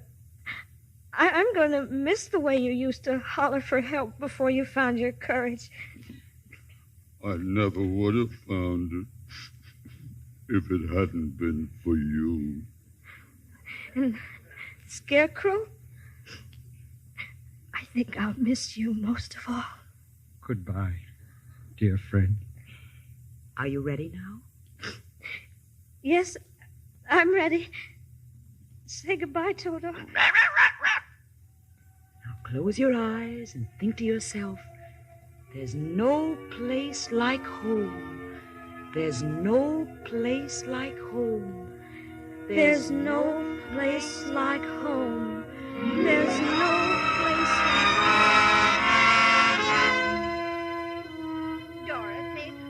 I'm going to miss the way you used to holler for help before you found your courage. I never would have found it if it hadn't been for you. And Scarecrow? I think I'll miss you most of all. Goodbye, dear friend. Are you ready now? Yes, I'm ready. Say goodbye, Toto. Now close your eyes and think to yourself, there's no place like home. There's no place like home. There's no place like home. There's no place like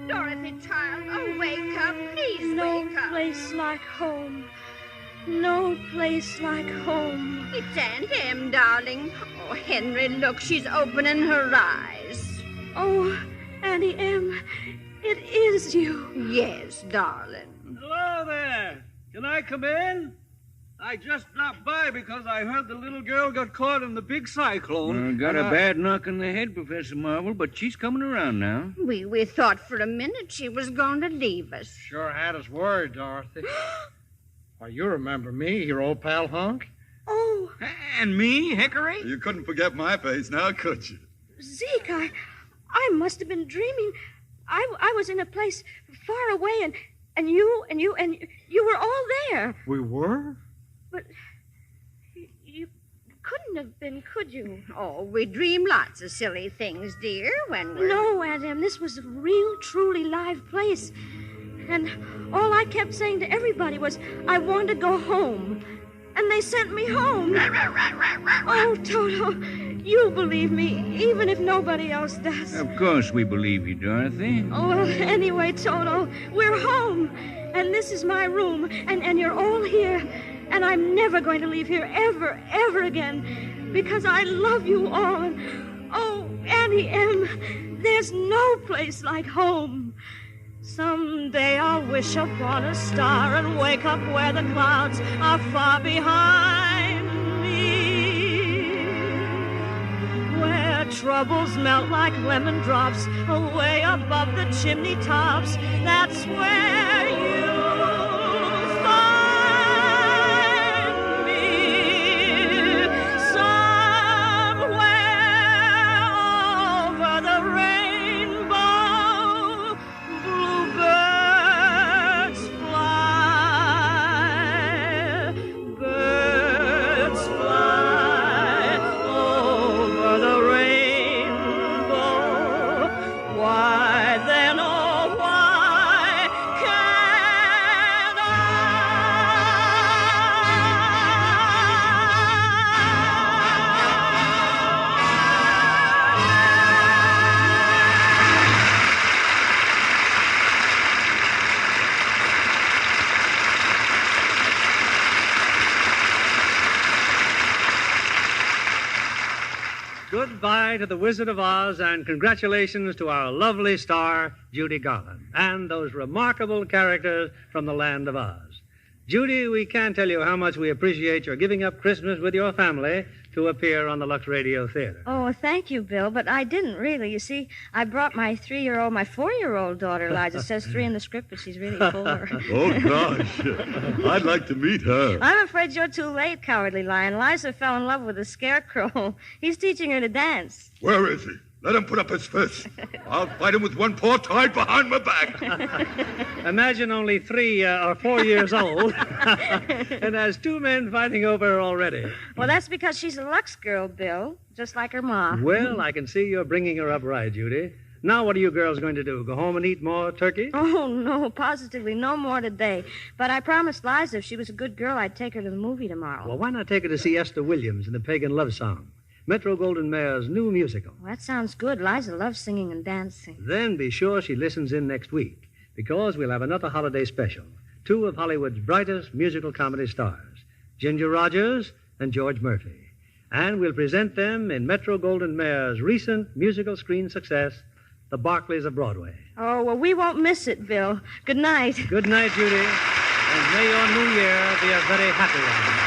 Dorothy, child, oh, wake up. Please wake up. No place like home. No place like home. It's Aunt Em, darling. Oh, Henry, look, she's opening her eyes. Oh, Auntie Em, it is you. Yes, darling. Hello there. Can I come in? I just dropped by because I heard the little girl got caught in the big cyclone. Got a bad knock on the head, Professor Marvel, but she's coming around now. We thought for a minute she was going to leave us. Sure had us worried, Dorothy. Why, you remember me, your old pal Hunk? Oh. And me, Hickory? You couldn't forget my face now, could you? Zeke, I must have been dreaming. I was in a place far away, and you were all there. We were? But you couldn't have been, could you? Oh, we dream lots of silly things, dear, when we're... No, Aunt Em, this was a real, truly live place. And all I kept saying to everybody was, I want to go home. And they sent me home. Oh, Toto, you believe me, even if nobody else does. Of course we believe you, Dorothy. Oh, well, anyway, Toto, we're home. And this is my room. And you're all here. And I'm never going to leave here ever again. Because I love you all. And, oh, Auntie M, there's no place like home. Someday I'll wish upon a star and wake up where the clouds are far behind me. Where troubles melt like lemon drops away above the chimney tops. That's where you'll find me. Somewhere over the rainbow, birds fly over the rainbow. Why then, oh, why can't Goodbye to the Wizard of Oz, and congratulations to our lovely star, Judy Garland, and those remarkable characters from the land of Oz. Judy, we can't tell you how much we appreciate your giving up Christmas with your family to appear on the Lux Radio Theatre. Oh, thank you, Bill, but I didn't really. You see, I brought my 4-year-old daughter, Eliza. It says 3 in the script, but she's really 4. Oh, gosh. I'd like to meet her. I'm afraid you're too late, Cowardly Lion. Eliza fell in love with the Scarecrow. He's teaching her to dance. Where is he? Let him put up his fist. I'll fight him with one paw tied behind my back. Imagine only 3 or 4 years old and has 2 men fighting over her already. Well, that's because she's a Lux girl, Bill, just like her ma. Well, I can see you're bringing her up right, Judy. Now what are you girls going to do? Go home and eat more turkey? Oh, no, positively no more today. But I promised Liza if she was a good girl, I'd take her to the movie tomorrow. Well, why not take her to see Esther Williams in the Pagan Love Song? Metro-Goldwyn-Mayer's new musical. Well, that sounds good. Liza loves singing and dancing. Then be sure she listens in next week, because we'll have another holiday special. 2 of Hollywood's brightest musical comedy stars, Ginger Rogers and George Murphy. And we'll present them in Metro-Goldwyn-Mayer's recent musical screen success, The Barclays of Broadway. Oh, well, we won't miss it, Bill. Good night. Good night, Judy. And may your new year be a very happy one.